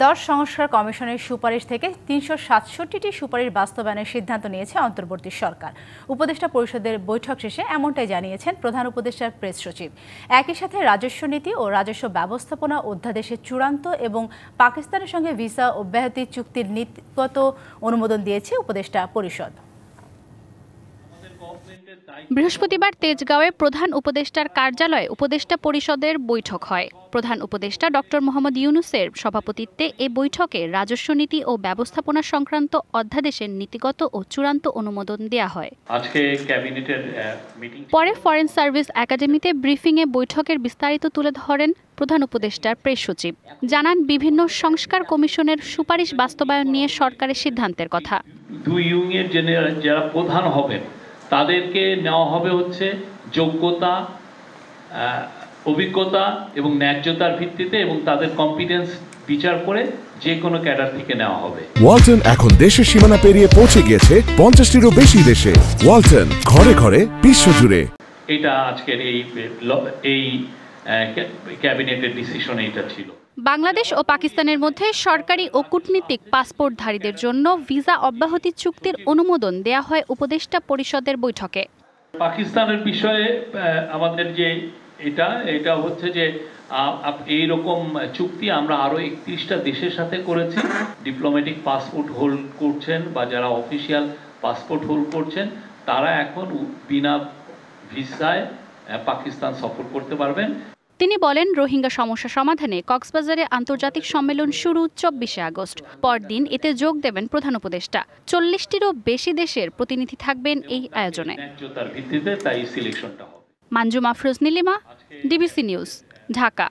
10 সংস্কার কমিশনের সুপারিশ থেকে 367টি সুপারিশ বাস্তবায়নের সিদ্ধান্ত নিয়েছে অন্তর্বর্তী সরকার। উপদেষ্টা পরিষদের বৈঠক শেষে এমনটাই জানিয়েছেন প্রধান উপদেষ্টার প্রেস সচিব। একই সাথে রাজস্ব নীতি ও রাজস্ব ব্যবস্থাপনা অধ্যাদেশের চূড়ান্ত এবং পাকিস্তানের সঙ্গে ভিসা অব্যাহতি চুক্তির নীতিগত অনুমোদন দিয়েছে উপদেষ্টা পরিষদ। বৃহস্পতিবার তেজগাঁওয়ে প্রধান উপদেষ্টার কার্যালয়ে উপদেষ্টা পরিষদের বৈঠক হয়। প্রধান উপদেষ্টা ডক্টর মোহাম্মদ ইউনূসের সভাপতিত্বে এ বৈঠকে রাজস্ব নীতি ও ব্যবস্থাপনা সংক্রান্ত অধ্যাদেশের নীতিগত ও চূড়ান্ত অনুমোদন দেয়া হয়। আজকে ক্যাবিনেটের মিটিং পরে ফরেন সার্ভিস একাডেমিতে ব্রিফিংয়ে বৈঠকের বিস্তারিত তুলে ধরেন প্রধান উপদেষ্টার প্রেস সচিব। জানান বিভিন্ন সংস্কার কমিশনের সুপারিশ বাস্তবায়ন নিয়ে সরকারের সিদ্ধান্তের কথা। দুই ইউনিয়ন যারা প্রধান হবেন তাদেরকে নেওয়া হবে হচ্ছে যোগ্যতা, অভিজ্ঞতা এবং ন্যায্যতার ভিত্তিতে এবং তাদের কম্পিটেন্স বিচার করে যে কোনো ক্যাডার থেকে নেওয়া হবে। ওয়ালটন এখন দেশের সীমানা পেরিয়ে পৌঁছে গিয়েছে 50টিরও বেশি দেশে। ওয়ালটন, ঘরে ঘরে বিশ্বজুড়ে। এটা আজকের এই ক্যাবিনেটের ডিসিশন এটা ছিল। বাংলাদেশ ও পাকিস্তানের মধ্যে সরকারি ও কূটনীতিক পাসপোর্টধারীদের জন্য ভিসা অব্যাহতি চুক্তির অনুমোদন দেয়া হয় উপদেষ্টা পরিষদের বৈঠকে। পাকিস্তানের বিষয়ে আমাদের যে এটা হচ্ছে যে এইরকম চুক্তি আমরা আরো 31টা দেশের সাথে করেছি। ডিপ্লোম্যাটিক পাসপোর্ট হোল্ড করছেন বা যারা অফিসিয়াল পাসপোর্ট হোল্ড করছেন তারা এখন বিনা ভিসায় পাকিস্তান সফর করতে পারবেন। তিনি বলেন, রোহিঙ্গা সমস্যা সমাধানে কক্সবাজারে আন্তর্জাতিক সম্মেলন শুরু 24শে আগস্ট। পরদিন এতে যোগ দেবেন প্রধান উপদেষ্টা। 40টিরও বেশি দেশের প্রতিনিধি থাকবেন এই আয়োজনে। ন্যায্যতার ভিত্তিতে তাই সিলেকশনটা হবে। মানজু মাফরুজ নীলিমা, ডিবিসি নিউজ, ঢাকা।